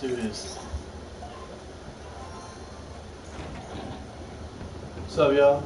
do this. What's up, y'all?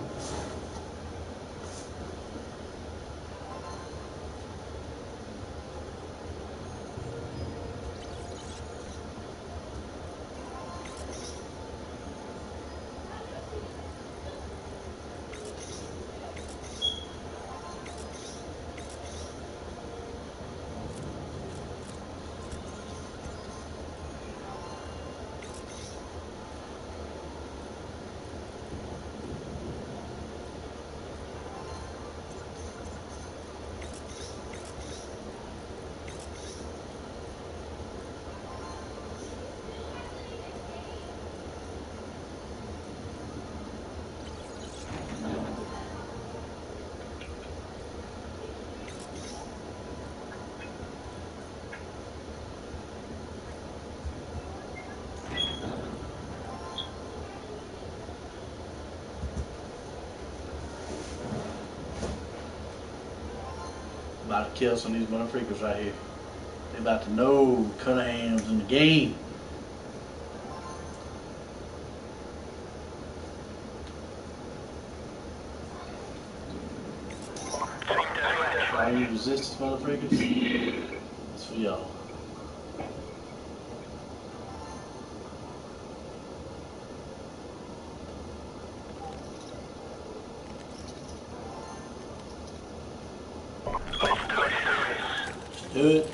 About to kill some of these motherfuckers right here. They about to know Cunningham's in the game. All you resistance motherfuckers, it's for y'all. Do it.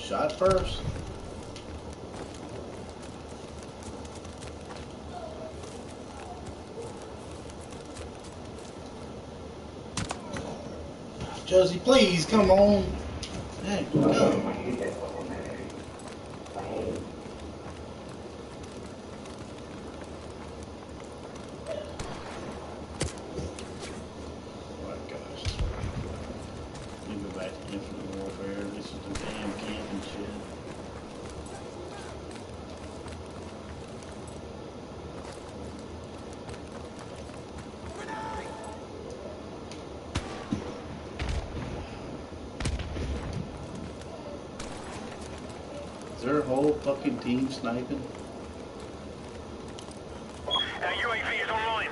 Shot first. Josie, please come on. Hey, no. Is their whole fucking team sniping? Our UAV is online.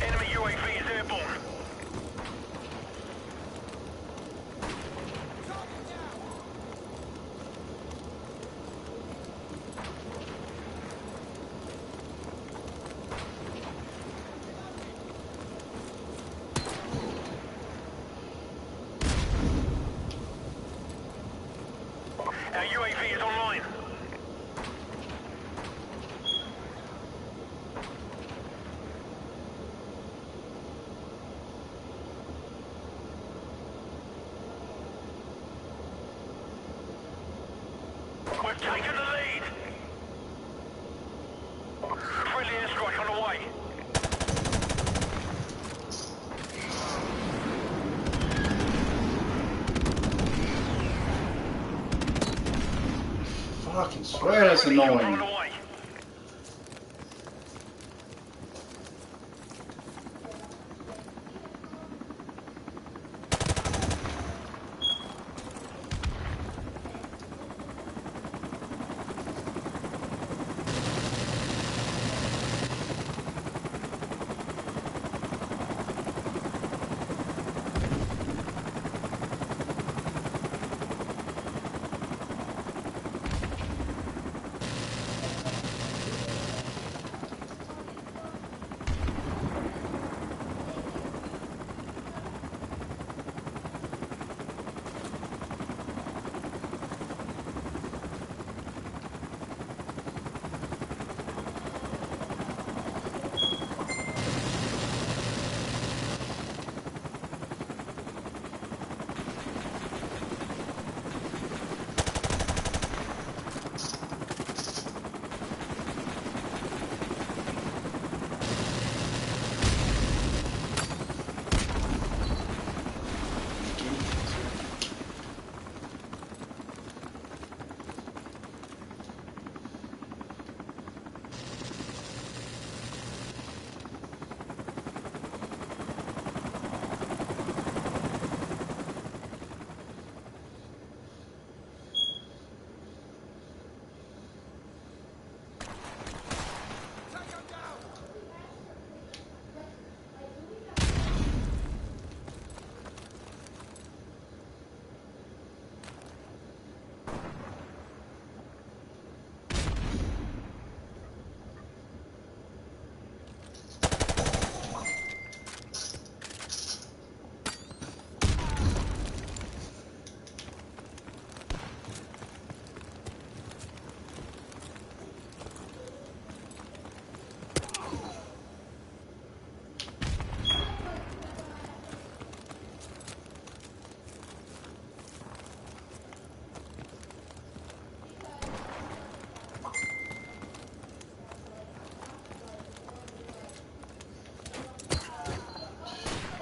Enemy UAV is airborne. Our UAV is online. We've taken the lead. Friendly airstrike on the way. Fucking swear that's Friendly chopper annoying. on the way.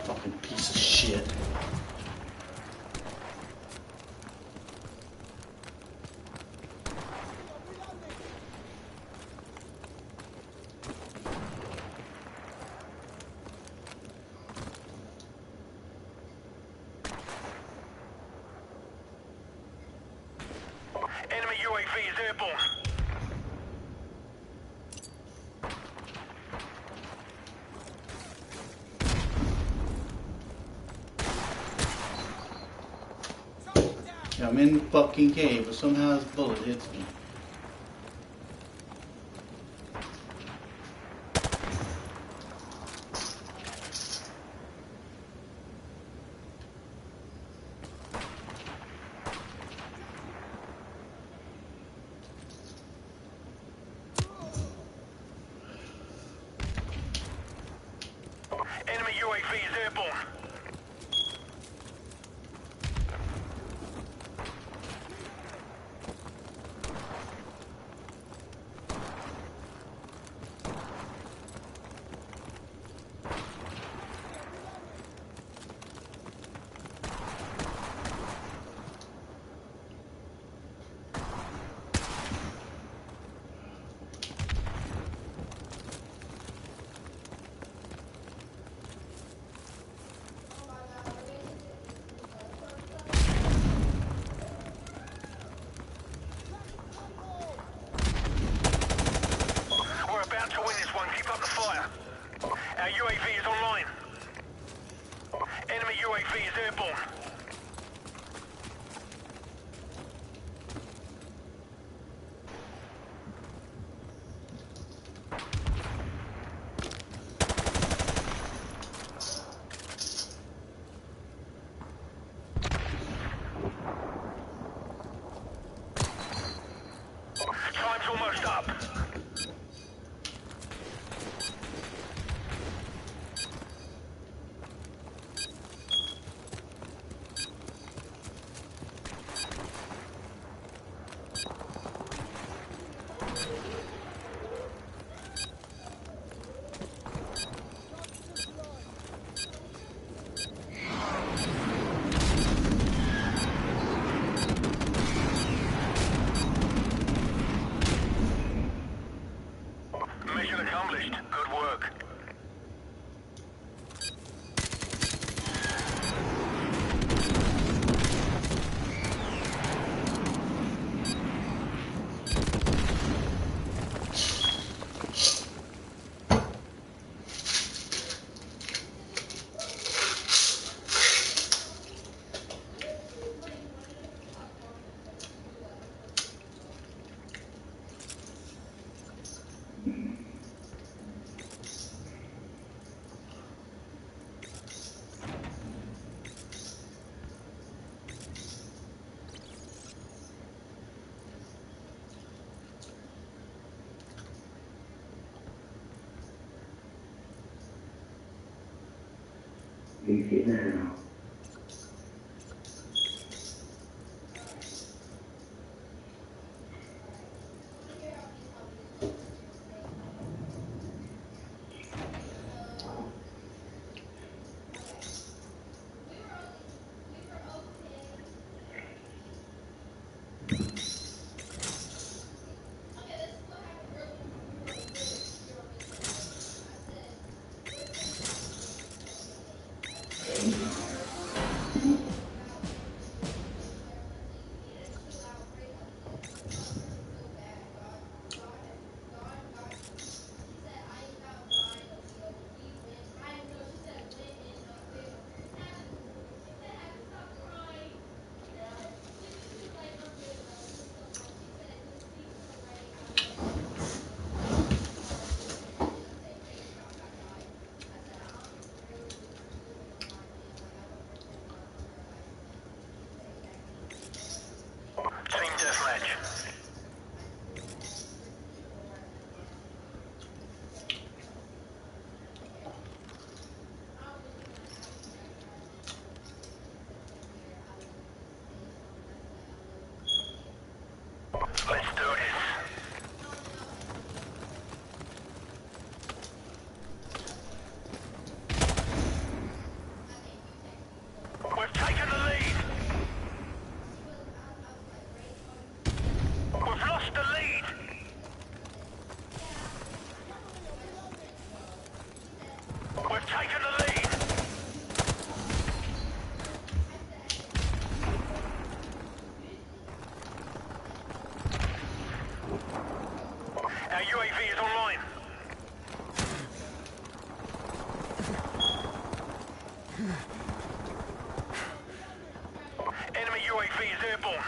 Fucking piece of shit. Enemy UAV is airborne. Yeah, I'm in the fucking cave, but somehow this bullet hits me. Enemy UAV is airborne. Our UAV is online. Enemy UAV is airborne. Time's almost up. Mission accomplished. Good work. Leave it now. Team deathmatch. Let's do this. We've taken the lead. We've lost the lead. We've taken the lead. Our UAV is online. Enemy UAV is airborne.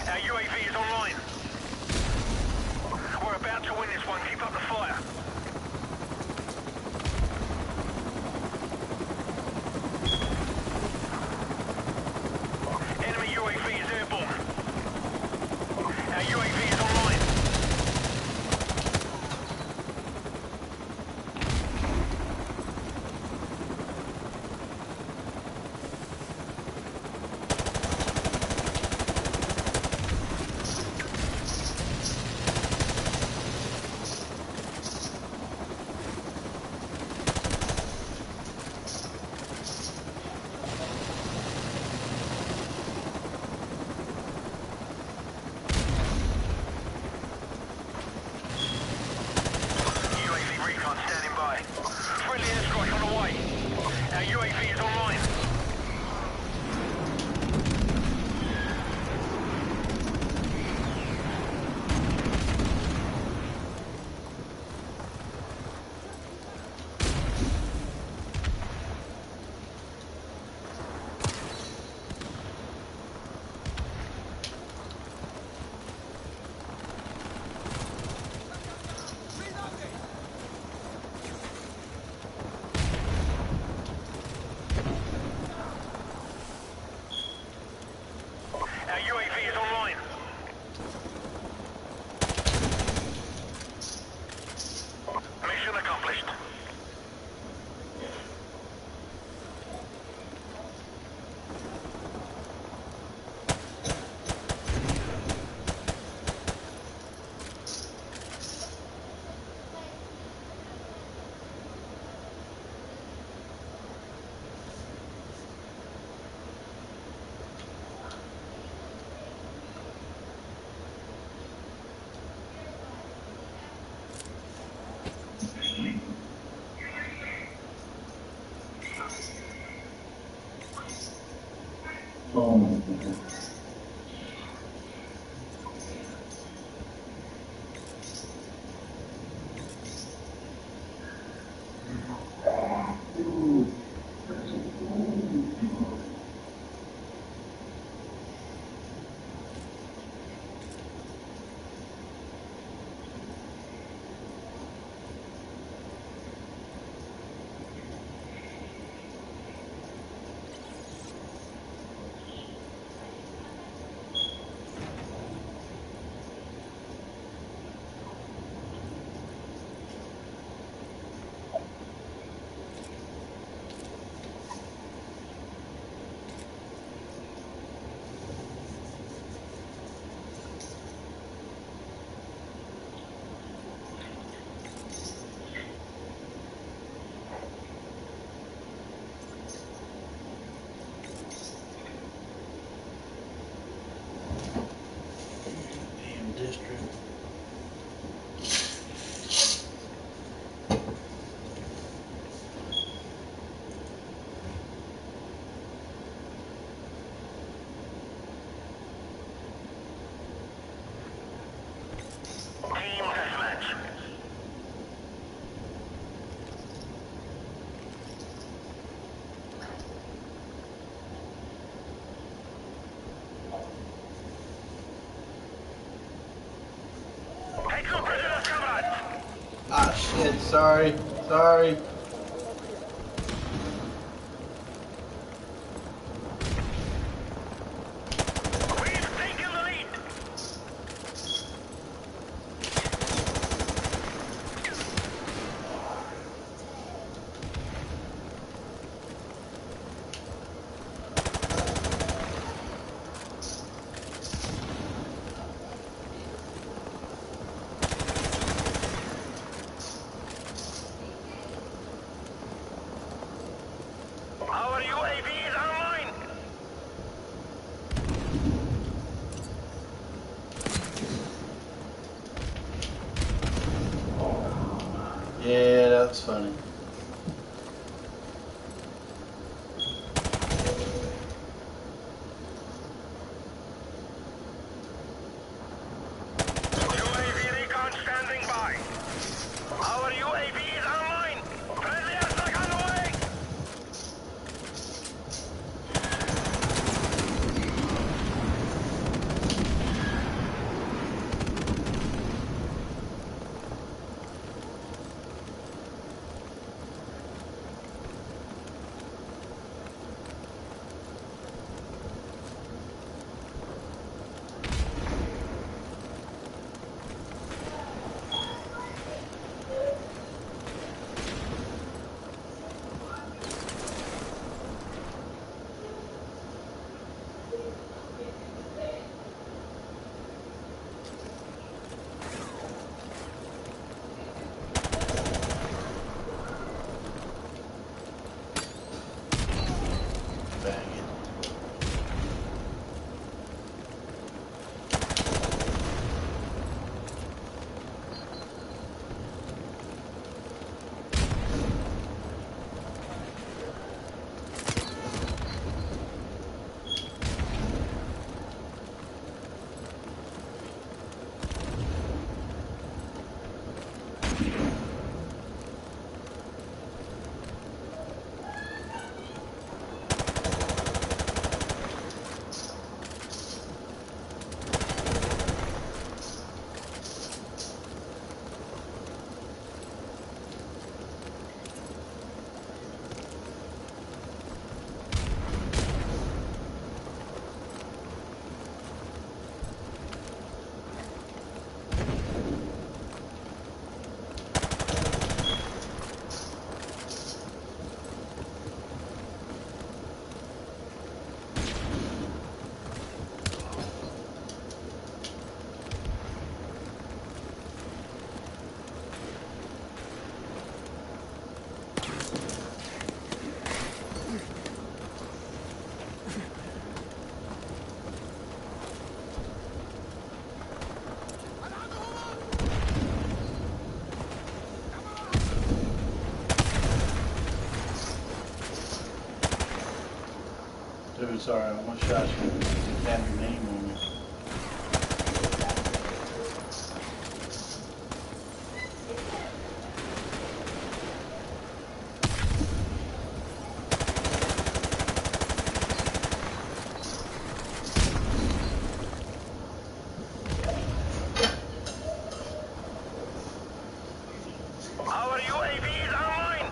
Our UAV is online. We're about to win this one. Keep up the fire. Enemy UAV is airborne. Our UAV is online. UAV recon standing by. Friendly airstrike on the way. Our UAV is online. Our UAV is online. Mission accomplished. Oh my God. Damn district. Team deathmatch. Take some prisoners, comrades. Ah shit, sorry. Sorry. We've taken the lead. Our UAV is online. Yeah, that's funny. UAV recon standing by. Our UAV is online. Friendly airstrike on the way. Dude, sorry, I almost shot you. You have your name on me. Our UAV is online.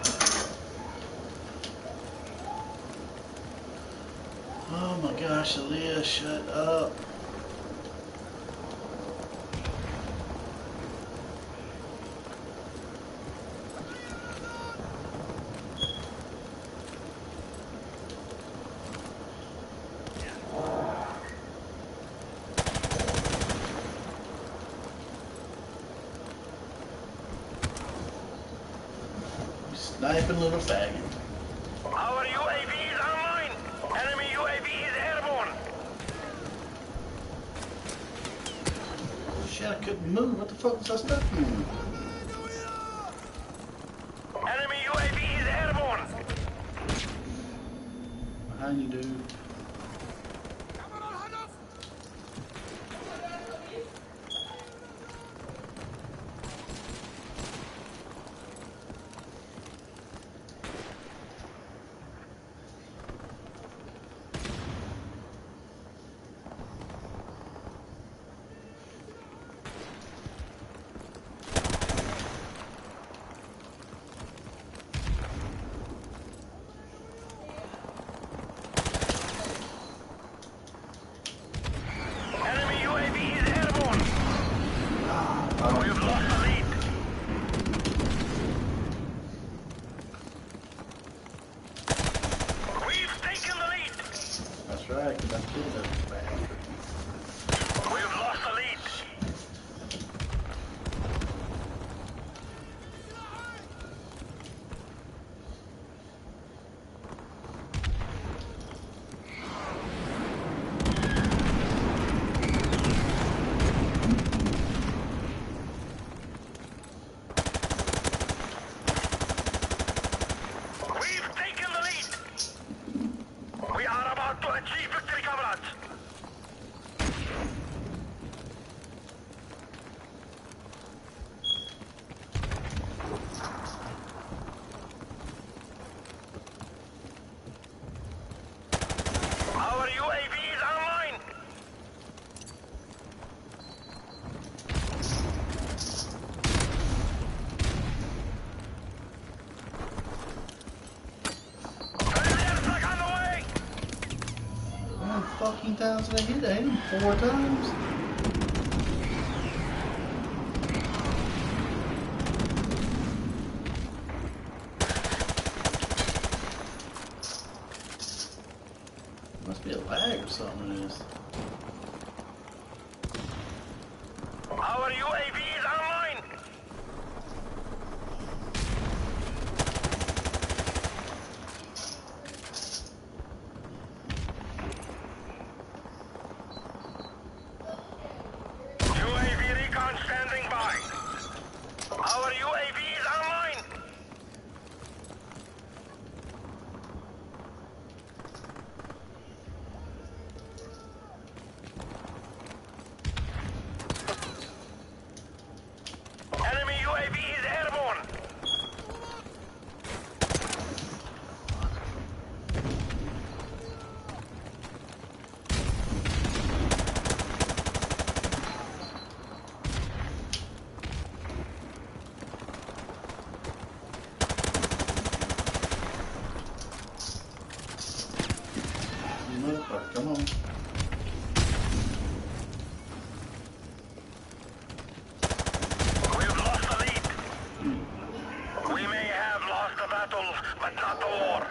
Oh my gosh, Aaliyah, shut up. You sniping little faggot. Our UAV is online. Enemy UAV is airborne. Shit, I couldn't move. What the fuck was I stuck in? Enemy UAV is airborne. Behind you, dude. Enemy UAV is airborne. We've lost the lead. We've taken the lead. That's right, because I killed that bastard. We've lost the lead. We've taken the lead. We are about to achieve victory, comrades. Our UAV is online. Friendly airstrike on the way. How many fucking times did I hit? I hit him 4 times. Must be a lag or something in this. Our UAV is online. UAV recon standing by. Our UAV is online. Enemy UAV is airborne. You motherfucker, come on. We've lost the lead. We may have lost the battle, but not the war.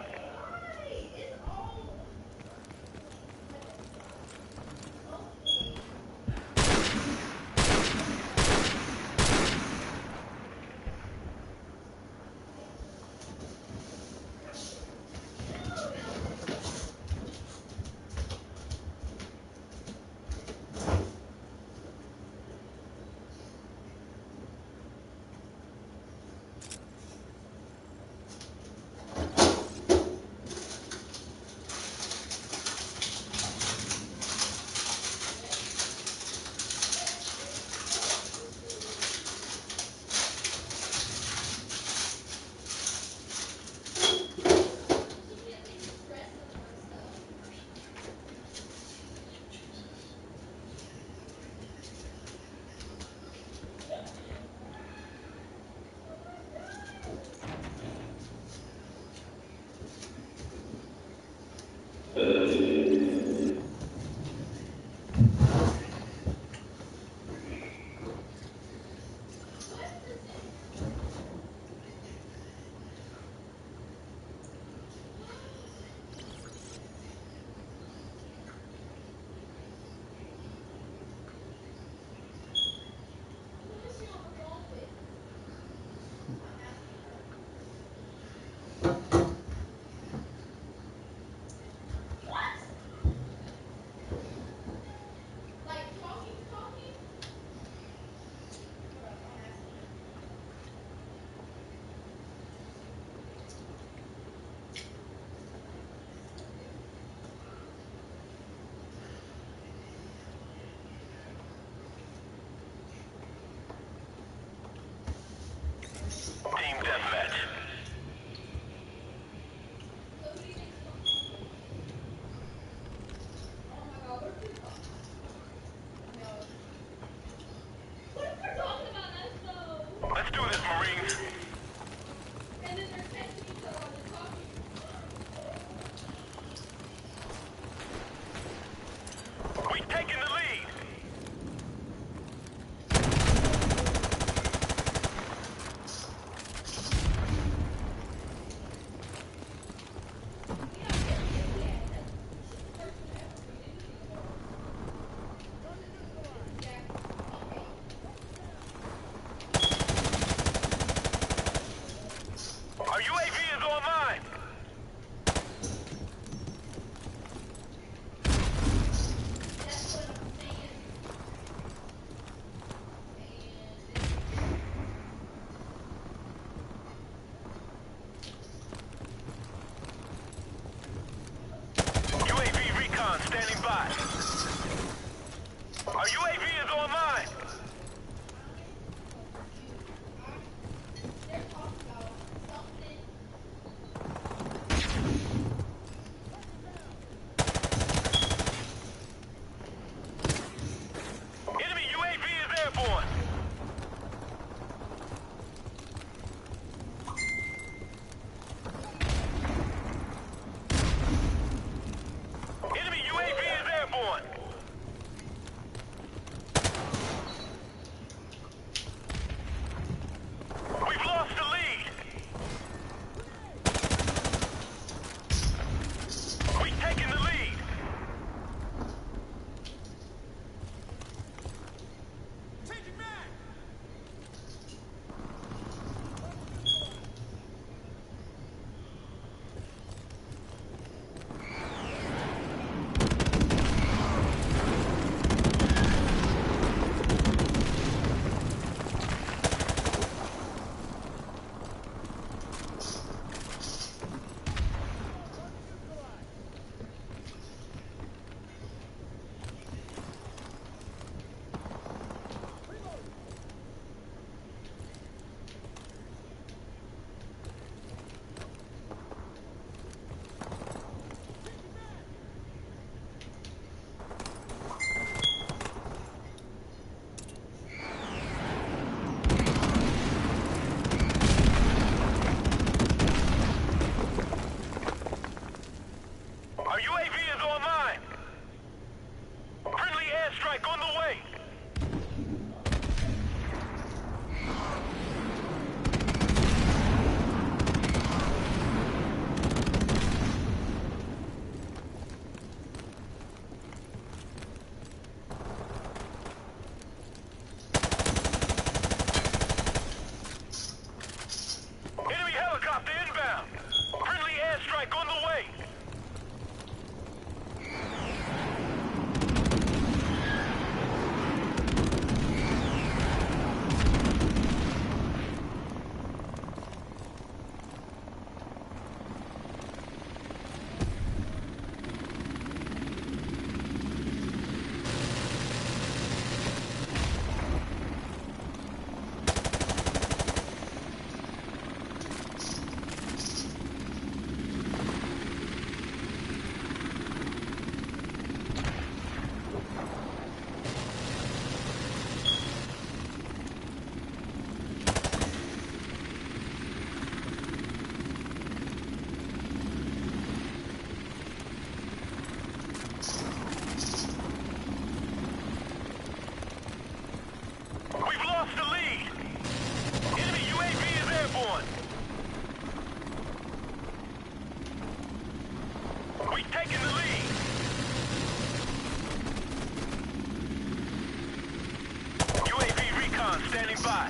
standing by.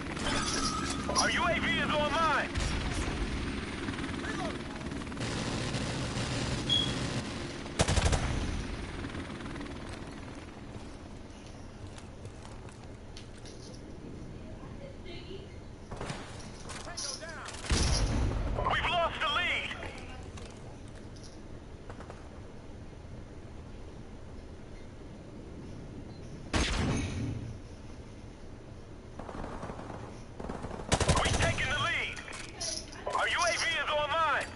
Our UAV is online. We've lost the lead. We've taken the lead. Our UAV is online.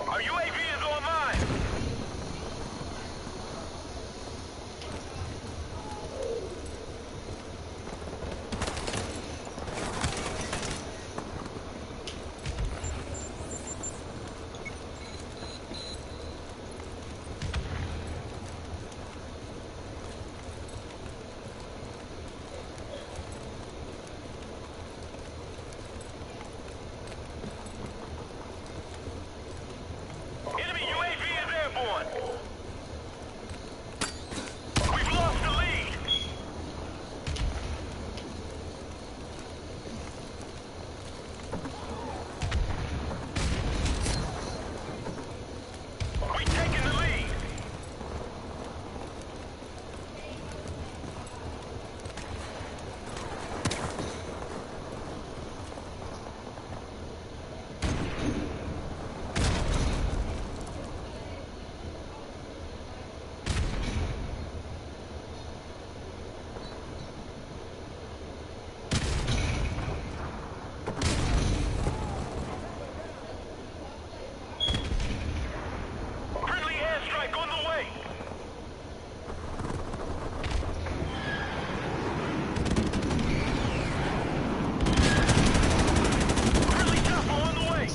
Our UAV is online. Enemy UAV is airborne. We've lost the lead. We've taken the lead. Friendly airstrike on the way. Friendly chopper on the way.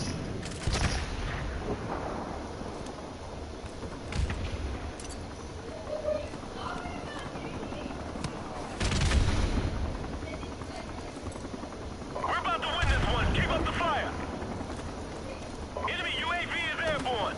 We're about to win this one. Keep up the fire. Enemy UAV is airborne.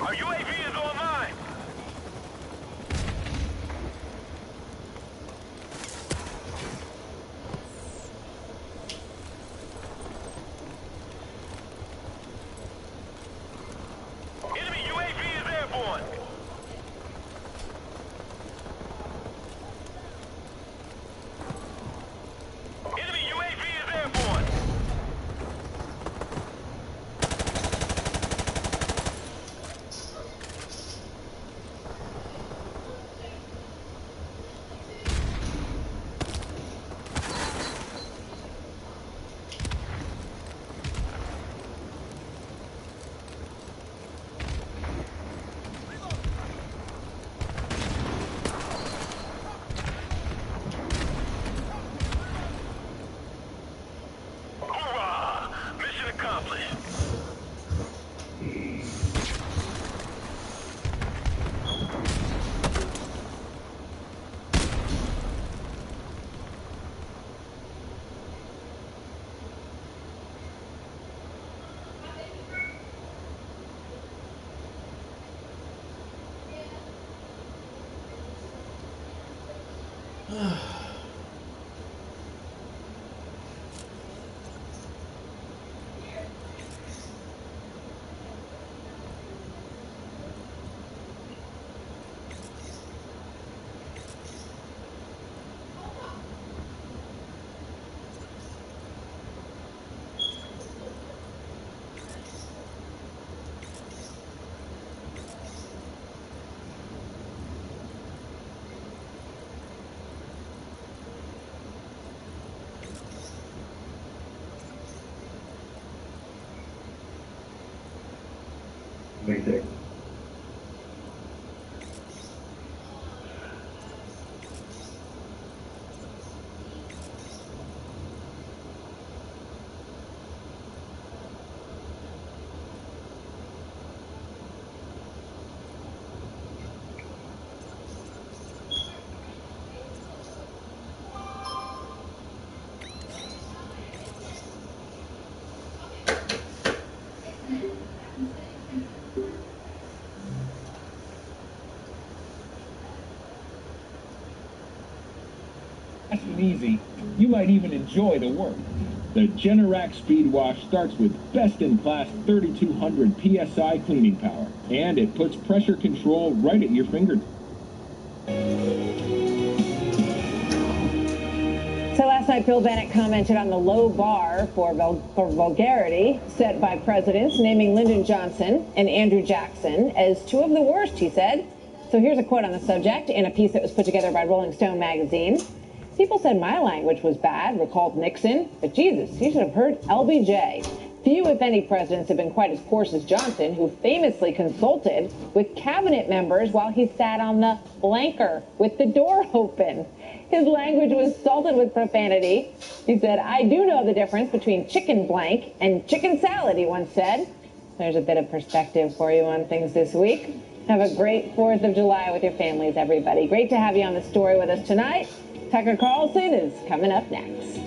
Our UAV is online. Enemy UAV is airborne. Enemy UAV is airborne. Hoorah! Mission accomplished. right there. Fast and easy, you might even enjoy the work. The Generac Speed Wash starts with best-in-class 3200 PSI cleaning power, and it puts pressure control right at your fingertips. So last night, Bill Bennett commented on the low bar for vulgarity set by presidents, naming Lyndon Johnson and Andrew Jackson as two of the worst, he said. So here's a quote on the subject in a piece that was put together by Rolling Stone magazine. People said my language was bad, recalled Nixon, but Jesus, you should have heard LBJ. Few, if any, presidents have been quite as coarse as Johnson, who famously consulted with cabinet members while he sat on the blanker with the door open. His language was salted with profanity. He said, I do know the difference between chicken blank and chicken salad, he once said. There's a bit of perspective for you on things this week. Have a great 4th of July with your families, everybody. Great to have you on the story with us tonight. Tucker Carlson is coming up next.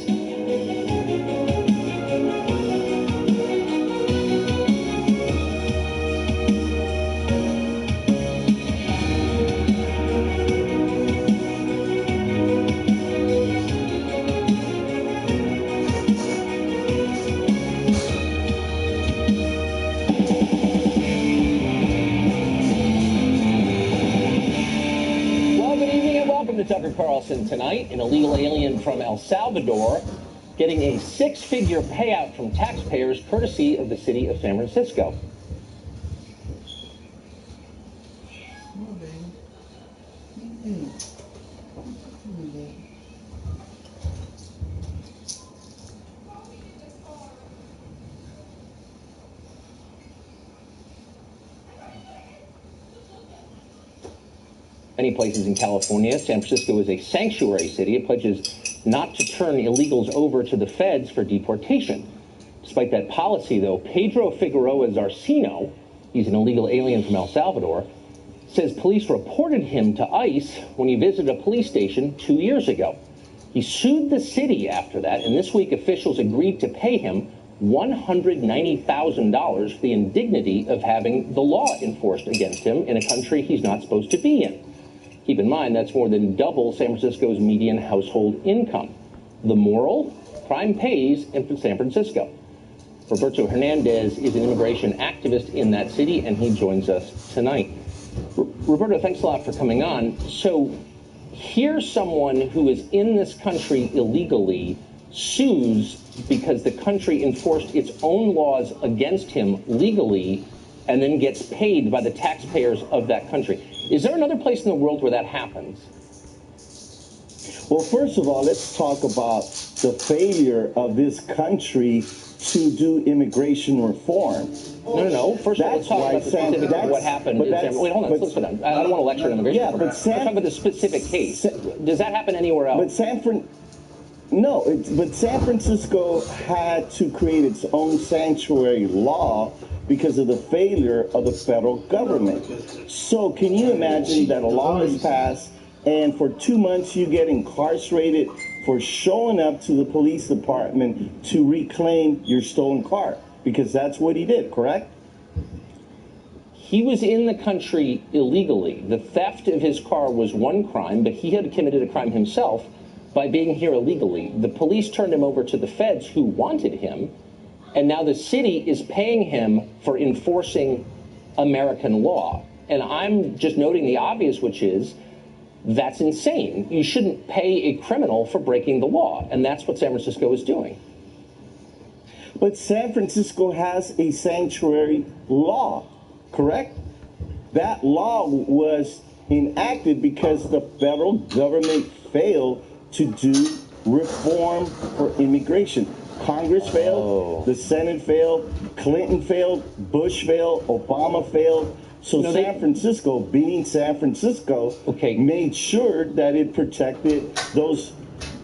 Tucker Carlson tonight, an illegal alien from El Salvador getting a 6-figure payout from taxpayers courtesy of the city of San Francisco. Many places in California, San Francisco is a sanctuary city. It pledges not to turn illegals over to the feds for deportation. Despite that policy, though, Pedro Figueroa Zarcino, he's an illegal alien from El Salvador, says police reported him to ICE when he visited a police station 2 years ago. He sued the city after that, and this week officials agreed to pay him $190,000 for the indignity of having the law enforced against him in a country he's not supposed to be in. Keep in mind, that's more than double San Francisco's median household income. The moral? Crime pays in San Francisco. Roberto Hernandez is an immigration activist in that city, and he joins us tonight. Roberto, thanks a lot for coming on. So here's someone who is in this country illegally, sues because the country enforced its own laws against him legally, and then gets paid by the taxpayers of that country. Is there another place in the world where that happens? Well, first of all, let's talk about the failure of this country to do immigration reform. No. First of all, let's talk about the specifics of what happened. Wait, hold on. Let's slow down. I don't want to lecture on immigration reform. Let's talk about the specific case. Does that happen anywhere else? But San Francisco had to create its own sanctuary law because of the failure of the federal government. So can you imagine that a law is passed and for 2 months you get incarcerated for showing up to the police department to reclaim your stolen car? Because that's what he did, correct? He was in the country illegally. The theft of his car was one crime, but he had committed a crime himself by being here illegally. The police turned him over to the feds who wanted him, and now the city is paying him for enforcing American law. And I'm just noting the obvious, which is that's insane. You shouldn't pay a criminal for breaking the law, and that's what San Francisco is doing. But San Francisco has a sanctuary law, correct? That law was enacted because the federal government failed to do reform for immigration. Congress failed, the Senate failed, Clinton failed, Bush failed, Obama failed. So San Francisco, being San Francisco, made sure that it protected those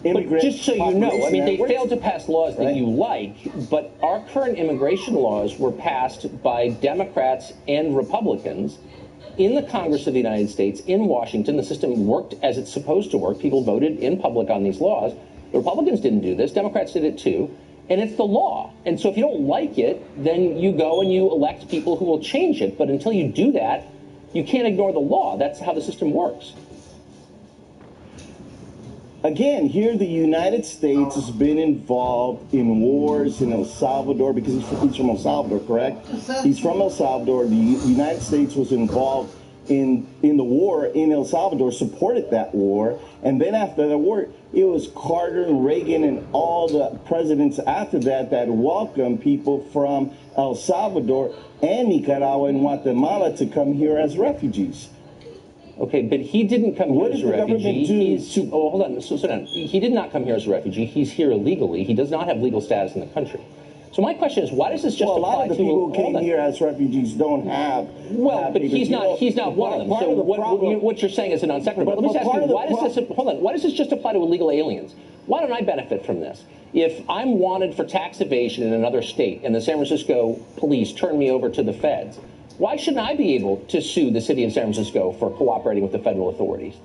immigrants. Just so you know, I mean, they failed to pass laws that you like, but our current immigration laws were passed by Democrats and Republicans in the Congress of the United States, in Washington. The system worked as it's supposed to work. People voted in public on these laws. The Republicans didn't do this. Democrats did it too. And it's the law. And so if you don't like it, then you go and you elect people who will change it. But until you do that, you can't ignore the law. That's how the system works. Again, here the United States has been involved in wars in El Salvador because he's from El Salvador, correct? He's from El Salvador. The United States was involved in the war in El Salvador, supported that war. And then after the war, it was Carter and Reagan and all the presidents after that that welcomed people from El Salvador and Nicaragua and Guatemala to come here as refugees. Okay, but he didn't come here as a refugee. Hold on, slow down. He did not come here as a refugee. He's here illegally. He does not have legal status in the country. So my question is, why does this just apply to... Well, a lot of the people who came here as refugees don't have... Well, but he's not one of them. So what you're saying is a non sequitur. But let me ask you, why does this just apply to illegal aliens? Why don't I benefit from this? If I'm wanted for tax evasion in another state and the San Francisco police turn me over to the feds, why shouldn't I be able to sue the city of San Francisco for cooperating with the federal authorities?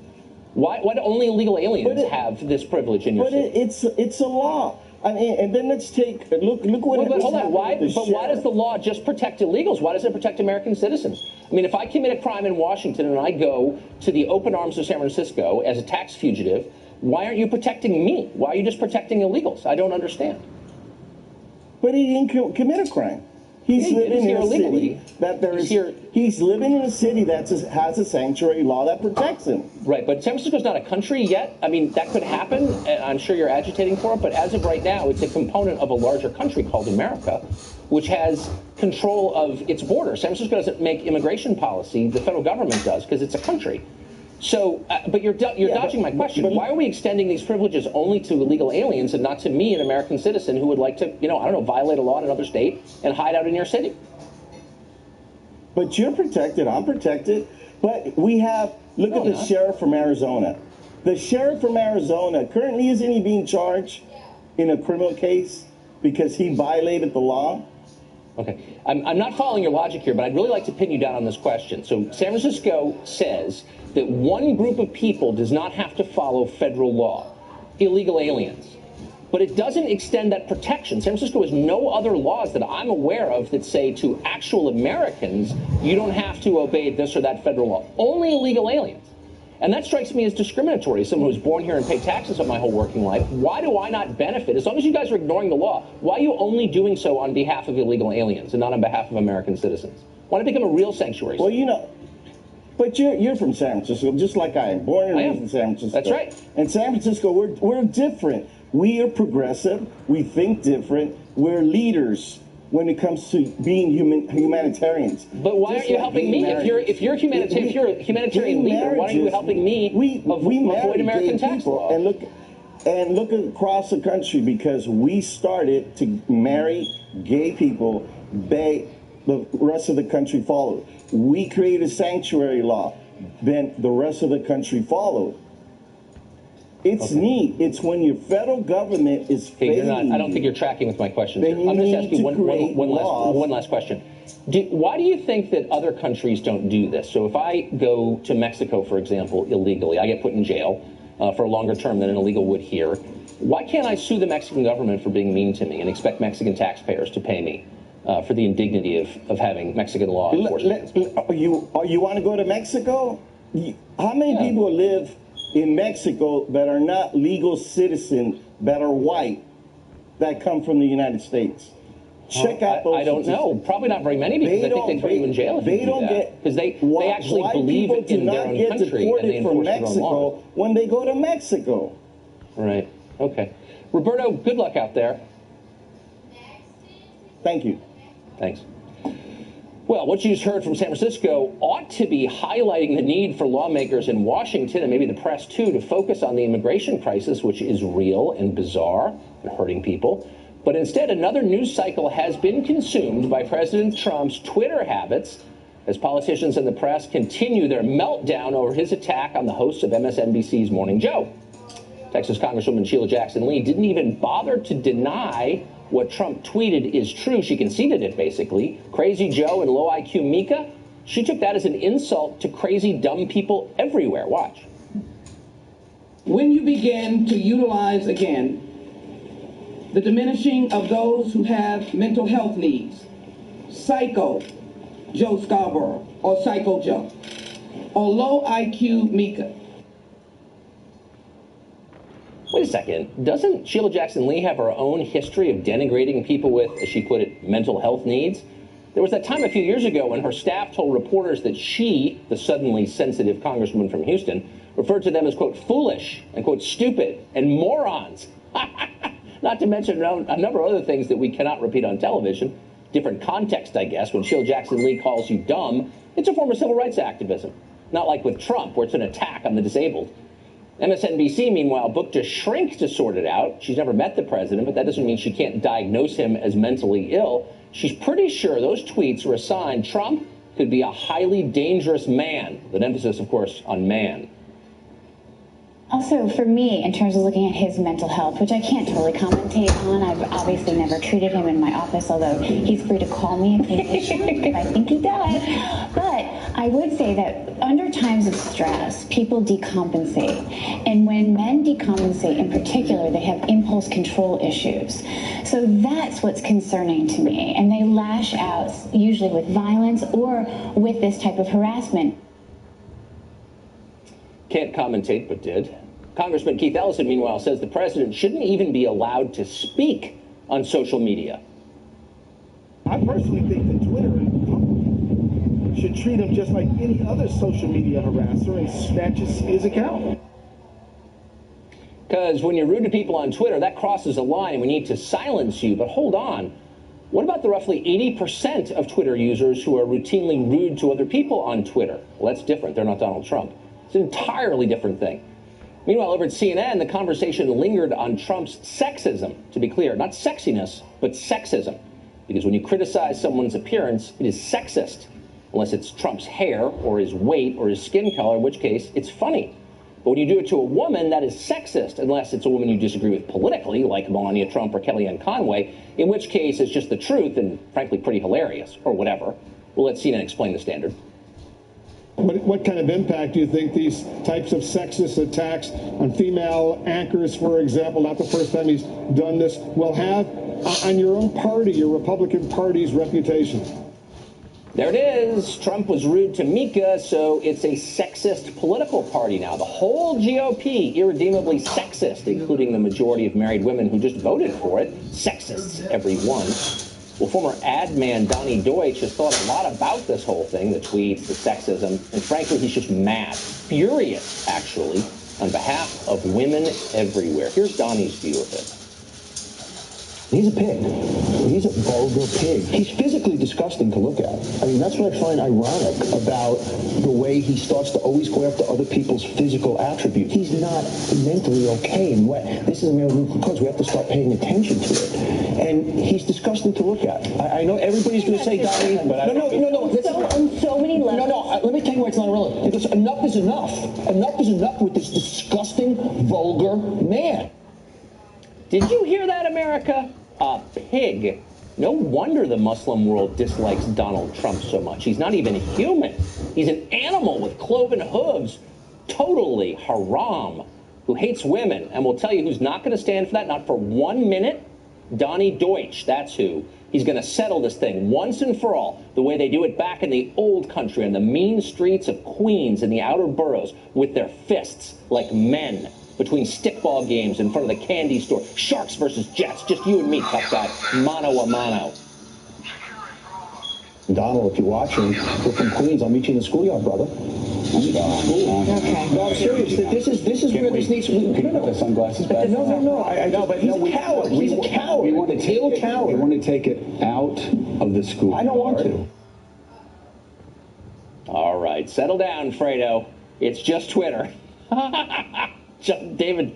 Why do only illegal aliens have this privilege in your city? It's a law. I mean, and then let's take look what. But hold on, why does the law just protect illegals? Why does it protect American citizens? I mean, if I commit a crime in Washington and I go to the open arms of San Francisco as a tax fugitive, why aren't you protecting me? Why are you just protecting illegals? I don't understand. But he didn't commit a crime. He's living in a city that there is. He's living in a city that has a sanctuary law that protects him. Right, but San Francisco's not a country yet. I mean, that could happen, and I'm sure you're agitating for it. But as of right now, it's a component of a larger country called America, which has control of its borders. San Francisco doesn't make immigration policy; the federal government does, because it's a country. So, but you're dodging my question. Why are we extending these privileges only to illegal aliens and not to me, an American citizen who would like to, violate a law in another state and hide out in your city? But you're protected. I'm protected. But we have, look at the sheriff from Arizona. The sheriff from Arizona, currently isn't he being charged in a criminal case because he violated the law? Okay. I'm not following your logic here, but I'd really like to pin you down on this question. So San Francisco says that one group of people does not have to follow federal law, illegal aliens. But it doesn't extend that protection. San Francisco has no other laws that I'm aware of that say to actual Americans, you don't have to obey this or that federal law. Only illegal aliens. And that strikes me as discriminatory. As someone who's born here and paid taxes of my whole working life, why do I not benefit? As long as you guys are ignoring the law, why are you only doing so on behalf of illegal aliens and not on behalf of American citizens? Why not become a real sanctuary state? Well, but you're from San Francisco, just like I am. Born and raised in San Francisco. That's right. And San Francisco, we're different. We are progressive. We think different. We're leaders when it comes to being humanitarians. But why aren't you helping me? If you're a humanitarian leader, why aren't you helping me avoid American tax law? And look across the country, because we started to marry gay people. The rest of the country followed. We created a sanctuary law. Then the rest of the country followed. It's neat. It's when your federal government is failing. I don't think you're tracking with my question. I'm going to ask you one last question. Why do you think that other countries don't do this? So if I go to Mexico, for example, illegally, I get put in jail for a longer term than an illegal would here. Why can't I sue the Mexican government for being mean to me and expect Mexican taxpayers to pay me for the indignity of having Mexican law enforced against me? You want to go to Mexico? How many people live in Mexico that are not legal citizens, that are white, that come from the United States? Check out those. I don't know. Probably not very many, because I think they throw you in jail if you do that. Because they actually believe in their own country and they enforce their own laws. When they go to Mexico. Right. Okay. Roberto, good luck out there. Thank you. Thanks. Well, what you just heard from San Francisco ought to be highlighting the need for lawmakers in Washington, and maybe the press too, to focus on the immigration crisis, which is real and bizarre and hurting people. But instead, another news cycle has been consumed by President Trump's Twitter habits as politicians and the press continue their meltdown over his attack on the hosts of MSNBC's Morning Joe. Texas Congresswoman Sheila Jackson Lee didn't even bother to deny what Trump tweeted is true. She conceded it, basically. Crazy Joe and low IQ Mika, she took that as an insult to crazy, dumb people everywhere. Watch. When you begin to utilize, again, the diminishing of those who have mental health needs, Psycho Joe Scarborough, or Psycho Joe, or low IQ Mika. Wait a second. Doesn't Sheila Jackson Lee have her own history of denigrating people with, as she put it, mental health needs? There was that time a few years ago when her staff told reporters that she, the suddenly sensitive congresswoman from Houston, referred to them as, quote, foolish and, quote, stupid and morons. Not to mention a number of other things that we cannot repeat on television. Different context, I guess. When Sheila Jackson Lee calls you dumb, it's a form of civil rights activism. Not like with Trump, where it's an attack on the disabled. MSNBC, meanwhile, booked a shrink to sort it out. She's never met the president, but that doesn't mean she can't diagnose him as mentally ill. She's pretty sure those tweets were a sign Trump could be a highly dangerous man, with an emphasis, of course, on man. Also, for me, in terms of looking at his mental health, which I can't totally commentate on, I've obviously never treated him in my office, although he's free to call me if he needs to, if I think he does. But I would say that under times of stress, people decompensate. And when men decompensate in particular, they have impulse control issues. So that's what's concerning to me. And they lash out, usually with violence or with this type of harassment. Can't commentate, but did. Congressman Keith Ellison, meanwhile, says the president shouldn't even be allowed to speak on social media. I personally think that Twitter should treat him just like any other social media harasser and snatch his account. Because when you're rude to people on Twitter, that crosses a line and we need to silence you. But hold on. What about the roughly 80% of Twitter users who are routinely rude to other people on Twitter? Well, that's different. They're not Donald Trump. It's an entirely different thing. Meanwhile, over at CNN, the conversation lingered on Trump's sexism. To be clear, not sexiness, but sexism. Because when you criticize someone's appearance, it is sexist. Unless it's Trump's hair or his weight or his skin color, in which case it's funny. But when you do it to a woman, that is sexist, unless it's a woman you disagree with politically, like Melania Trump or Kellyanne Conway, in which case it's just the truth and, frankly, pretty hilarious, or whatever. We'll let CNN explain the standard. What kind of impact do you think these types of sexist attacks on female anchors, for example, not the first time he's done this, will have on your own party, your Republican Party's reputation? There it is. Trump was rude to Mika, so it's a sexist political party now. The whole GOP, irredeemably sexist, including the majority of married women who just voted for it. Sexists, every one. Well, former ad man Donnie Deutsch has thought a lot about this whole thing, the tweets, the sexism, and frankly, he's just mad, furious, actually, on behalf of women everywhere. Here's Donnie's view of it. He's a pig. He's a vulgar pig. He's physically disgusting to look at. I mean, that's what I find ironic about the way he starts to always go after other people's physical attributes. He's not mentally okay. And this is American cause. We have to start paying attention to it. And he's disgusting to look at. I know everybody's going to say, Donnie, but no. On so many levels. No. Let me tell you why it's not irrelevant. Because enough is enough. Enough is enough with this disgusting, vulgar man. Did you hear that, America? A pig. No wonder the Muslim world dislikes Donald Trump so much. He's not even human. He's an animal with cloven hooves. Totally haram. Who hates women. And will tell you who's not going to stand for that, not for 1 minute. Donnie Deutsch, that's who. He's going to settle this thing once and for all, the way they do it back in the old country on the mean streets of Queens and the outer boroughs, with their fists like men. Between stickball games in front of the candy store. Sharks versus Jets. Just you and me, tough guy. Mano a mano. Donald, if you're watching, we're from Queens. I'll meet you in the schoolyard, brother. Okay. No, I'm serious. This is where this needs to be. Can you put the sunglasses back? No. I know, but he's a coward. He's a coward. We want to take it out of the school. I don't want to. All right, settle down, Fredo. It's just Twitter. John Daniel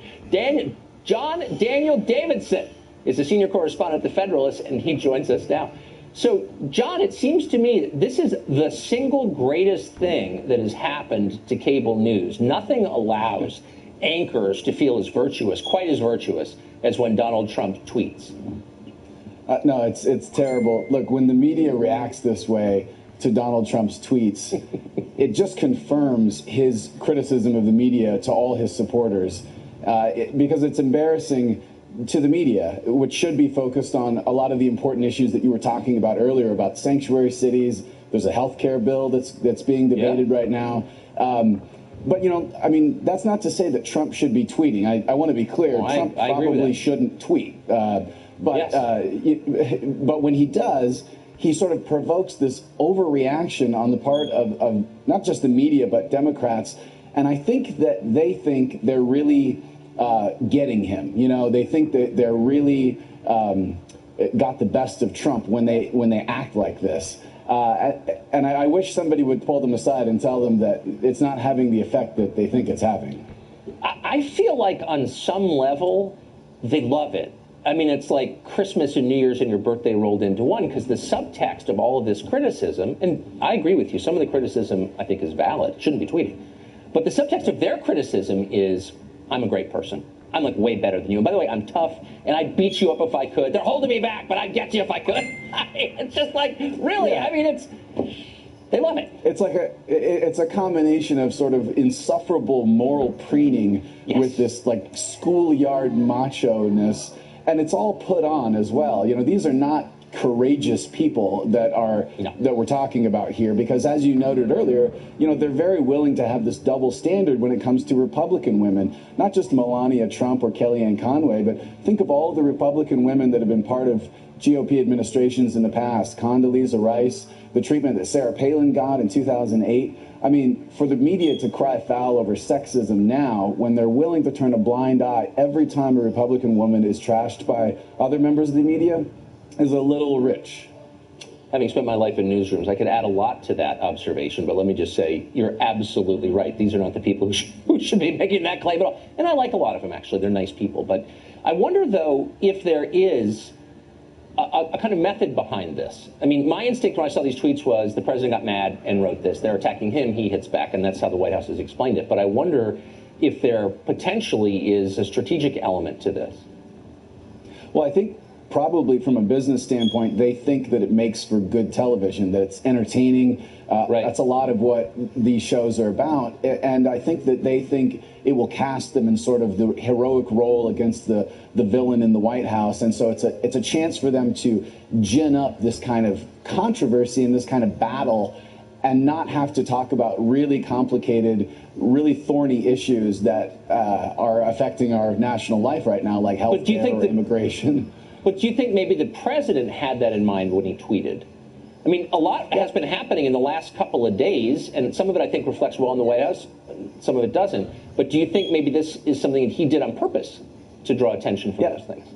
Davidson is a senior correspondent at The Federalist, and he joins us now. So, John, it seems to me that this is the single greatest thing that has happened to cable news. Nothing allows anchors to feel as virtuous, quite as virtuous, as when Donald Trump tweets. No, it's terrible. Look, when the media reacts this way to Donald Trump's tweets, it just confirms his criticism of the media to all his supporters, because it's embarrassing to the media, which should be focused on a lot of the important issues that you were talking about earlier about sanctuary cities. There's a health care bill that's being debated right now. But, you know, I mean, that's not to say that Trump should be tweeting. I want to be clear. Trump probably shouldn't tweet. But when he does, he sort of provokes this overreaction on the part of not just the media, but Democrats. And I think that they think they're really getting him. You know, they think that they're really got the best of Trump when they act like this. And I wish somebody would pull them aside and tell them that it's not having the effect that they think it's having. I feel like on some level, they love it. I mean, it's like Christmas and New Year's and your birthday rolled into one, because the subtext of all of this criticism, and I agree with you, some of the criticism I think is valid, shouldn't be tweeting. But the subtext of their criticism is, I'm a great person. I'm like way better than you. And by the way, I'm tough and I'd beat you up if I could. They're holding me back, but I'd get you if I could. It's just like, really, I mean, they love it. It's like it's a combination of sort of insufferable moral preening with this like schoolyard macho-ness. And it's all put on as well. You know, these are not courageous people that we're talking about here, because as you noted earlier, you know, they're very willing to have this double standard when it comes to Republican women, not just Melania Trump or Kellyanne Conway, but think of all the Republican women that have been part of GOP administrations in the past. Condoleezza Rice, the treatment that Sarah Palin got in 2008. I mean, for the media to cry foul over sexism now, when they're willing to turn a blind eye every time a Republican woman is trashed by other members of the media, is a little rich. Having spent my life in newsrooms, I could add a lot to that observation, but let me just say, you're absolutely right. These are not the people who should be making that claim at all. And I like a lot of them, actually. They're nice people. But I wonder, though, if there is a kind of method behind this. I mean, my instinct when I saw these tweets was the president got mad and wrote this. They're attacking him, he hits back, and that's how the White House has explained it. But I wonder if there potentially is a strategic element to this. Well, I think probably from a business standpoint, they think that it makes for good television, that it's entertaining. That's a lot of what these shows are about. And I think that they think it will cast them in sort of the heroic role against the villain in the White House. And so it's a chance for them to gin up this kind of controversy and this kind of battle and not have to talk about really complicated, really thorny issues that are affecting our national life right now, like health care or immigration. But do you think maybe the president had that in mind when he tweeted? I mean, a lot has been happening in the last couple of days, and some of it I think reflects well on the White House, some of it doesn't. But do you think maybe this is something that he did on purpose to draw attention from those things?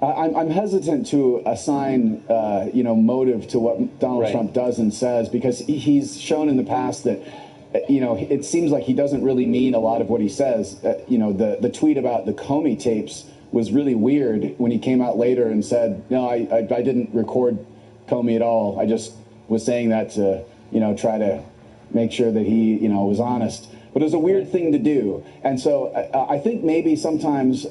I'm hesitant to assign, motive to what Donald Trump does and says, because he's shown in the past that, it seems like he doesn't really mean a lot of what he says. The tweet about the Comey tapes was really weird when he came out later and said, no, I didn't record Comey at all. I just was saying that to, try to make sure that he, was honest. But it was a weird thing to do. And so I think maybe sometimes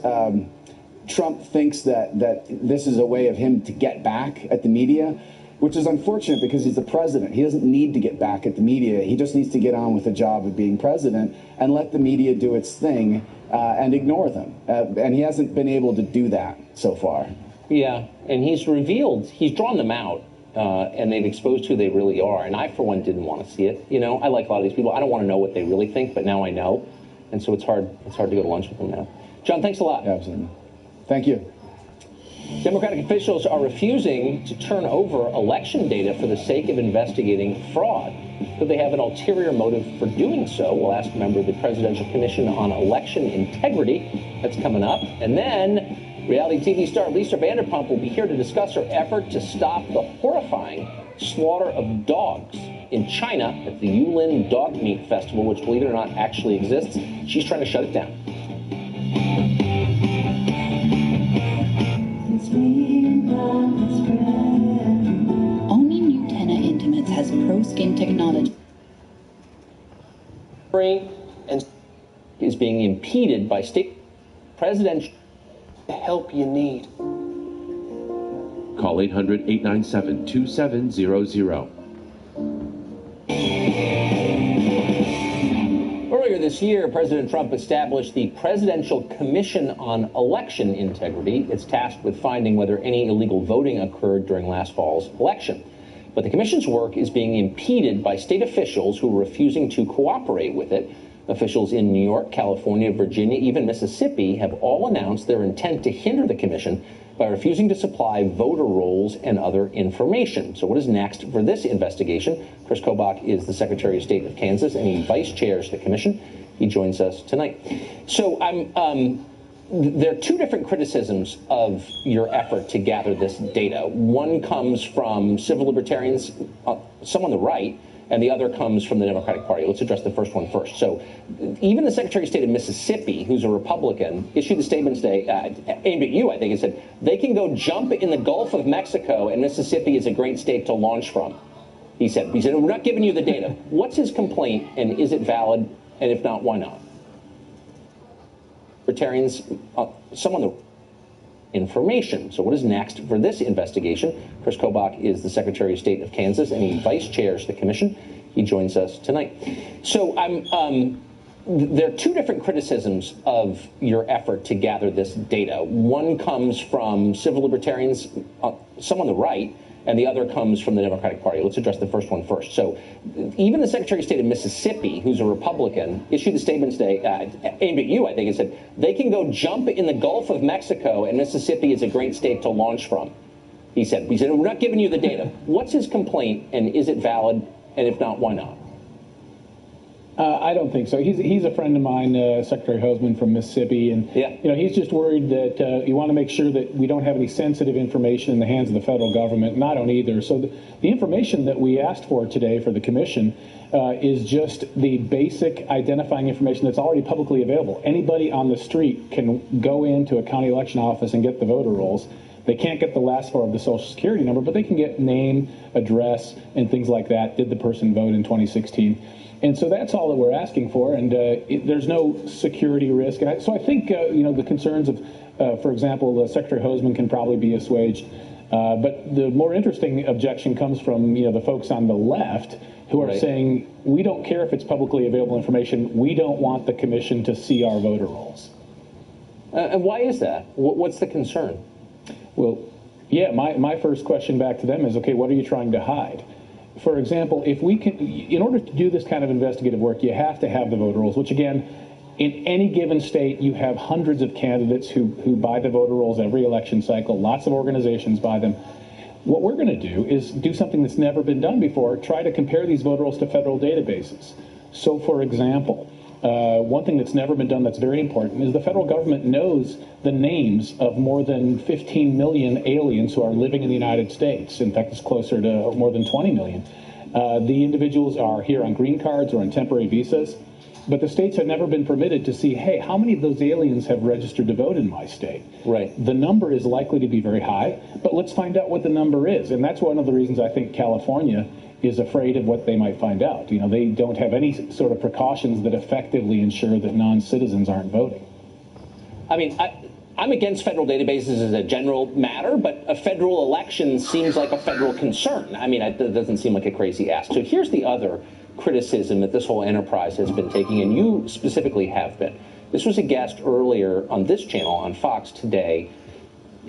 Trump thinks that this is a way of him to get back at the media, which is unfortunate because he's the president. He doesn't need to get back at the media. He just needs to get on with the job of being president and let the media do its thing and ignore them. And he hasn't been able to do that so far. Yeah, and he's drawn them out, and they've exposed who they really are. And I, for one, didn't want to see it. I like a lot of these people. I don't want to know what they really think, but now I know. And so it's hard to go to lunch with them now. John, thanks a lot. Yeah, absolutely. Thank you. Democratic officials are refusing to turn over election data for the sake of investigating fraud. Could they have an ulterior motive for doing so? We'll ask a member of the Presidential Commission on Election Integrity. That's coming up. And then reality TV star Lisa Vanderpump will be here to discuss her effort to stop the horrifying slaughter of dogs in China at the Yulin Dog Meat Festival, which, believe it or not, actually exists. She's trying to shut it down. skin technology. And is being impeded by state presidential help you need. Call 800-897-2700. Earlier this year, President Trump established the Presidential Commission on Election Integrity. It's tasked with finding whether any illegal voting occurred during last fall's election. But the commission's work is being impeded by state officials who are refusing to cooperate with it. Officials in New York, California, Virginia, even Mississippi have all announced their intent to hinder the commission by refusing to supply voter rolls and other information. So what is next for this investigation? Chris Kobach is the Secretary of State of Kansas, and he vice chairs the commission. He joins us tonight. So there are two different criticisms of your effort to gather this data. One comes from civil libertarians, some on the right, and the other comes from the Democratic Party. Let's address the first one first. So even the Secretary of State of Mississippi, who's a Republican, issued a statement today, aimed at you, I think. It said, they can go jump in the Gulf of Mexico, and Mississippi is a great state to launch from. He said, we're not giving you the data. What's his complaint, and is it valid? And if not, why not? Libertarians, some on the information. So what is next for this investigation? Chris Kobach is the Secretary of State of Kansas, and he vice chairs the commission. He joins us tonight. So there are two different criticisms of your effort to gather this data. One comes from civil libertarians, some on the right, and the other comes from the Democratic Party. Let's address the first one first. So even the Secretary of State of Mississippi, who's a Republican, issued a statement today, aimed at you, I think. It said, they can go jump in the Gulf of Mexico, and Mississippi is a great state to launch from. He said, we're not giving you the data. What's his complaint, and is it valid? And if not, why not? I don't think so. He's a friend of mine, Secretary Hosemann from Mississippi, and he's just worried that you want to make sure that we don't have any sensitive information in the hands of the federal government, and I don't either. So the information that we asked for today for the commission is just the basic identifying information that's already publicly available. Anybody on the street can go into a county election office and get the voter rolls. They can't get the last four of the Social Security number, but they can get name, address, and things like that. Did the person vote in 2016? And so that's all that we're asking for, and there's no security risk. And so I think, the concerns of, for example, Secretary Hosemann can probably be assuaged. But the more interesting objection comes from, the folks on the left who are saying, we don't care if it's publicly available information. We don't want the commission to see our voter rolls. And why is that? What's the concern? Well, yeah, my first question back to them is, okay, what are you trying to hide? For example, if we can, in order to do this kind of investigative work, you have to have the voter rolls, which again, in any given state, you have hundreds of candidates who buy the voter rolls every election cycle. Lots of organizations buy them. What we're going to do is do something that's never been done before, try to compare these voter rolls to federal databases. So, for example, one thing that's never been done that's very important is the federal government knows the names of more than 15 million aliens who are living in the United States. In fact, it's closer to more than 20 million. The individuals are here on green cards or on temporary visas, but the states have never been permitted to see, hey, how many of those aliens have registered to vote in my state? Right. The number is likely to be very high, but let's find out what the number is. And that's one of the reasons I think California is afraid of what they might find out. They don't have any sort of precautions that effectively ensure that non-citizens aren't voting. I mean, I'm against federal databases as a general matter, but a federal election seems like a federal concern. I mean, it doesn't seem like a crazy ask. So here's the other criticism that this whole enterprise has been taking, and you specifically have been. This was a guest earlier on this channel, on Fox today,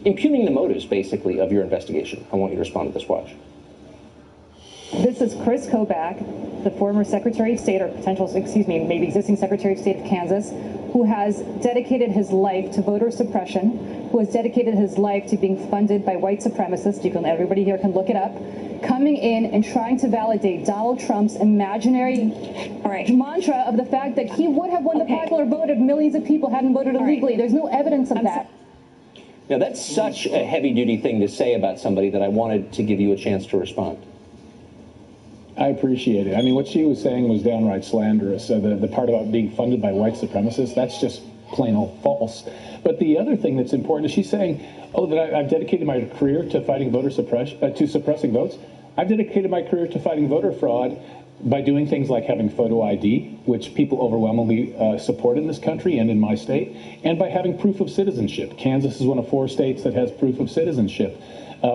impugning the motives, basically, of your investigation. I want you to respond to this. Watch. This is Chris Kobach, the former Secretary of State, or maybe existing Secretary of State of Kansas, who has dedicated his life to voter suppression, who has dedicated his life to being funded by white supremacists. Everybody here can look it up. Coming in and trying to validate Donald Trump's imaginary mantra of the fact that he would have won the popular vote if millions of people hadn't voted illegally. There's no evidence of that. Now, that's such a heavy-duty thing to say about somebody that I wanted to give you a chance to respond. I appreciate it. I mean, what she was saying was downright slanderous. The part about being funded by white supremacists, that's just plain old false. But the other thing that's important is she's saying, that I've dedicated my career to fighting voter suppression, to suppressing votes. I've dedicated my career to fighting voter fraud by doing things like having photo ID, which people overwhelmingly support in this country and in my state, and by having proof of citizenship. Kansas is one of 4 states that has proof of citizenship.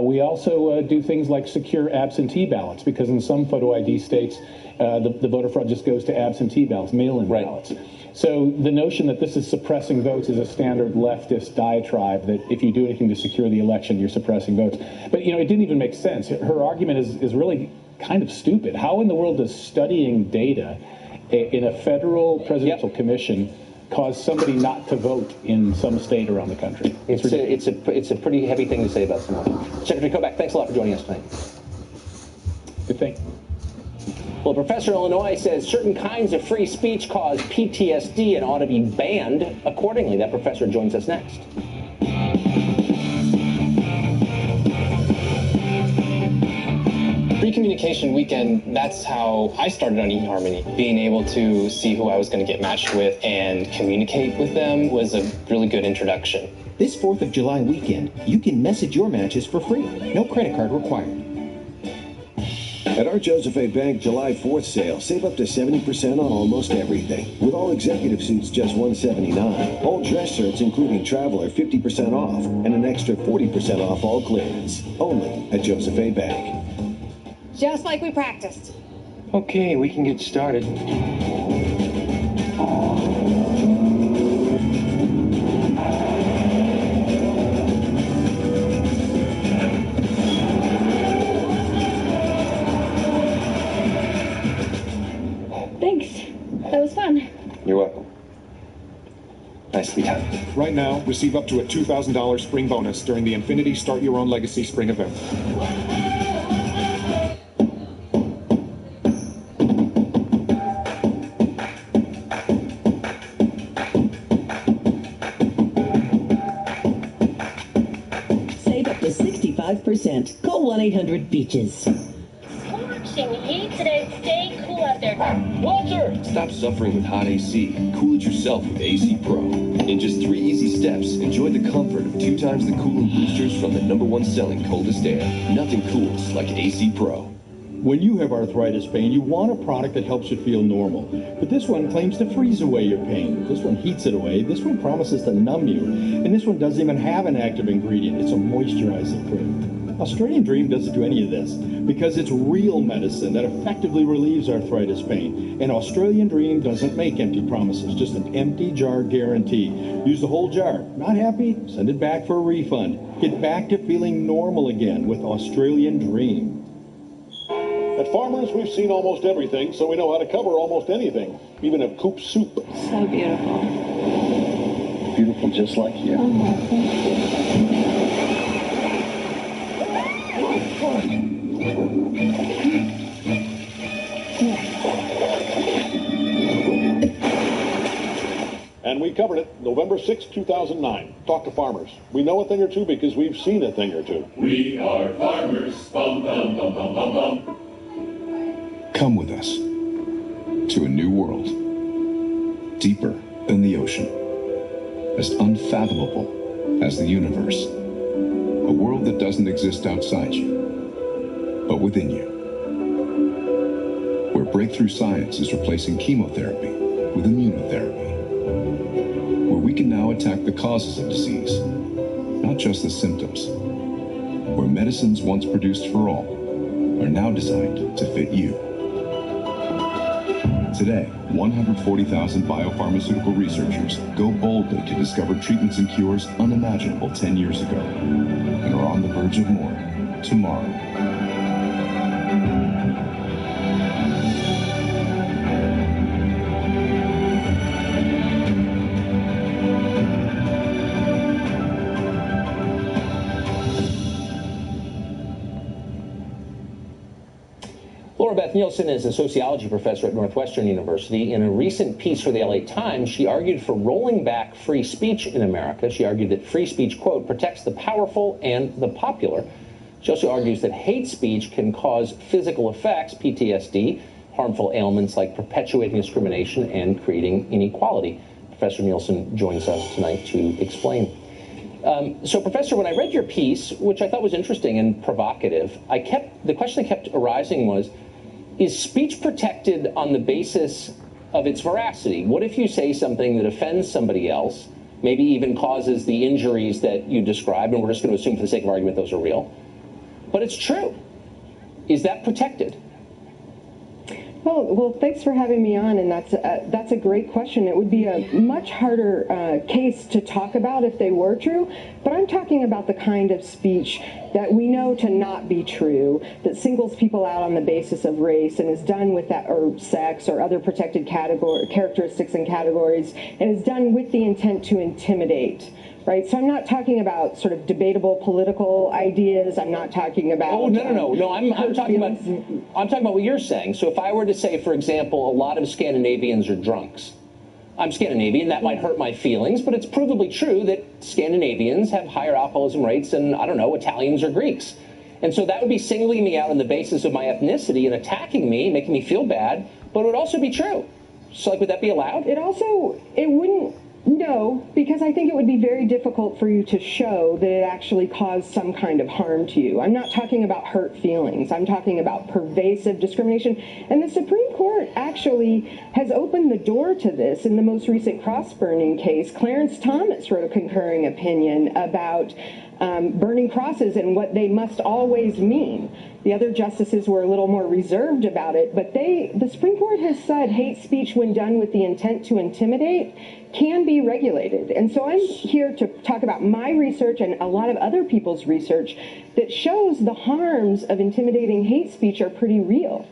We also do things like secure absentee ballots, because in some photo ID states, the voter fraud just goes to absentee ballots, mail-in ballots. So the notion that this is suppressing votes is a standard leftist diatribe, that if you do anything to secure the election, you're suppressing votes. But, you know, it didn't even make sense. Her argument is really kind of stupid. How in the world does studying data in a federal presidential commission cause somebody not to vote in some state around the country? It's a pretty heavy thing to say about someone. Secretary Kobach, thanks a lot for joining us tonight. Good thing. Well, a professor in Illinois says certain kinds of free speech cause PTSD and ought to be banned accordingly. That professor joins us next. Free Communication Weekend, that's how I started on eHarmony. Being able to see who I was going to get matched with and communicate with them was a really good introduction. This 4th of July weekend, you can message your matches for free. No credit card required. At our Joseph A. Bank July 4th sale, save up to 70% on almost everything. With all executive suits just $179. All dress shirts, including Traveler, 50% off. And an extra 40% off all clearance. Only at Joseph A. Bank. Just like we practiced. Okay, we can get started. Thanks. That was fun. You're welcome. Nicely done. Right now, receive up to a $2,000 spring bonus during the Infinity Start Your Own Legacy spring event. Save up to 65%. Call 1-800-BEACHES. Watching heat today. Stay cool out there. Walter! Stop suffering with hot AC. Cool it yourself with AC Pro. In just 3 easy steps, enjoy the comfort of 2 times the cooling boosters from the #1 selling coldest air. Nothing cools like AC Pro. When you have arthritis pain, you want a product that helps you feel normal. But this one claims to freeze away your pain. This one heats it away. This one promises to numb you. And this one doesn't even have an active ingredient. It's a moisturizing cream. Australian Dream doesn't do any of this because it's real medicine that effectively relieves arthritis pain. And Australian Dream doesn't make empty promises, just an empty jar guarantee. Use the whole jar. Not happy? Send it back for a refund. Get back to feeling normal again with Australian Dream. At Farmers, we've seen almost everything, so we know how to cover almost anything, even a coop soup. So beautiful. Beautiful just like you. And we covered it November 6, 2009. Talk to Farmers. We know a thing or two because we've seen a thing or two. We are farmers. Bum, bum, bum, bum, bum, bum. Come with us to a new world, deeper than the ocean, as unfathomable as the universe. A world that doesn't exist outside you, but within you. Where breakthrough science is replacing chemotherapy with immunotherapy. Where we can now attack the causes of disease, not just the symptoms. Where medicines once produced for all are now designed to fit you. Today, 140,000 biopharmaceutical researchers go boldly to discover treatments and cures unimaginable 10 years ago, and are on the verge of more tomorrow. Laura Beth Nielsen is a sociology professor at Northwestern University. In a recent piece for the LA Times, she argued for rolling back free speech in America. She argued that free speech, quote, protects the powerful and the popular. She also argues that hate speech can cause physical effects, PTSD, harmful ailments like perpetuating discrimination and creating inequality. Professor Nielsen joins us tonight to explain. So, Professor, when I read your piece, which I thought was interesting and provocative, the question that kept arising was, is speech protected on the basis of its veracity? What if you say something that offends somebody else, maybe even causes the injuries that you described, and we're just going to assume for the sake of argument those are real, but it's true? Is that protected? Well, thanks for having me on, and that's a great question. It would be a much harder case to talk about if they were true, but I'm talking about the kind of speech that we know to not be true, that singles people out on the basis of race and is done with that, or sex or other protected characteristics and categories, and is done with the intent to intimidate. Right, so I'm not talking about sort of debatable political ideas. I'm not talking about. Oh no! I'm talking about what you're saying. So if I were to say, for example, a lot of Scandinavians are drunks. I'm Scandinavian. That might hurt my feelings, but it's provably true that Scandinavians have higher alcoholism rates than, I don't know, Italians or Greeks. And so that would be singling me out on the basis of my ethnicity and attacking me, making me feel bad. But it would also be true. So, would that be allowed? It wouldn't. No, because I think it would be very difficult for you to show that it actually caused some kind of harm to you. I'm not talking about hurt feelings. I'm talking about pervasive discrimination. And the Supreme Court actually has opened the door to this in the most recent cross-burning case. Clarence Thomas wrote a concurring opinion about burning crosses and what they must always mean. The other justices were a little more reserved about it, but the Supreme Court has said hate speech, when done with the intent to intimidate, can be regulated. And so I'm here to talk about my research and a lot of other people's research that shows the harms of intimidating hate speech are pretty real.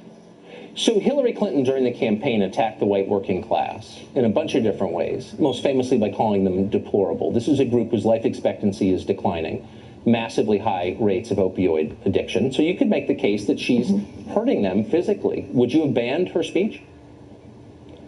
So Hillary Clinton during the campaign attacked the white working class in a bunch of different ways, most famously by calling them deplorable. This is a group whose life expectancy is declining, massively high rates of opioid addiction. So you could make the case that she's hurting them physically. Would you have banned her speech?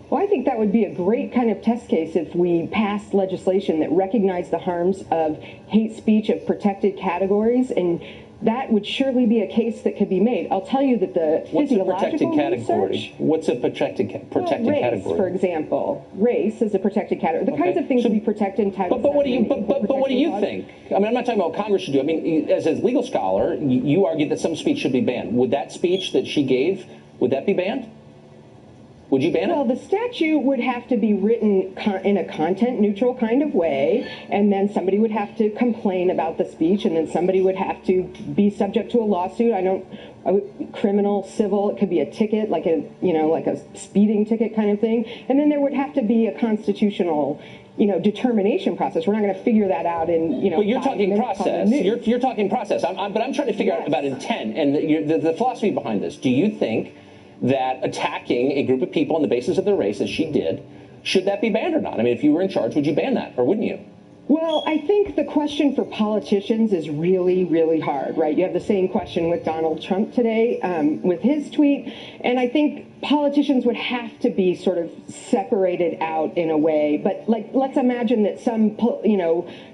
Well, I think that would be a great kind of test case if we passed legislation that recognized the harms of hate speech of protected categories, and that would surely be a case that could be made. I'll tell you that the physiological research. What's a protected race, category? For example, race is a protected category. The kinds of things we protect in Title VII. But what do you think? I mean, I'm not talking about what Congress should do. I mean, as a legal scholar, you argue that some speech should be banned. Would that speech that she gave, would that be banned? Would you ban it? Well, the statute would have to be written in a content-neutral kind of way, and then somebody would have to complain about the speech, and then somebody would have to be subject to a lawsuit. Criminal, civil, it could be a ticket, like a speeding ticket kind of thing, and then there would have to be a constitutional determination process. We're not going to figure that out in, But you're talking process. You're talking process. But I'm trying to figure out about intent and the philosophy behind this. Do you think that attacking a group of people on the basis of their race, as she did, should that be banned or not? I mean, if you were in charge, would you ban that, or wouldn't you? Well, I think the question for politicians is really, really hard, right? You have the same question with Donald Trump today with his tweet, and I think politicians would have to be sort of separated out in a way. But let's imagine that some,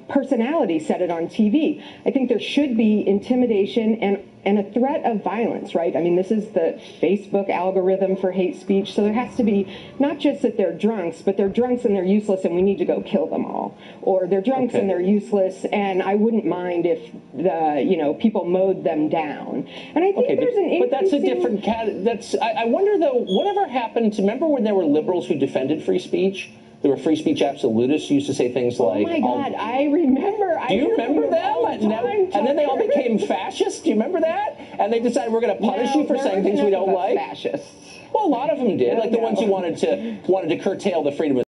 personality said it on TV. I think there should be intimidation and a threat of violence, right? I mean, this is the Facebook algorithm for hate speech. So there has to be not just that they're drunks, but they're drunks and they're useless and we need to go kill them all. Or they're drunks and they're useless and I wouldn't mind if people mowed them down. And I think there's an But that's a different I wonder though, whatever happened to, remember when there were liberals who defended free speech? There were free speech absolutists who used to say things like, "Oh my God, I remember." Do you remember them? And then they all became fascists. Do you remember that? And they decided we're going to punish you for saying things we don't like. Fascists. Well, a lot of them did, like the ones who wanted to curtail the freedom of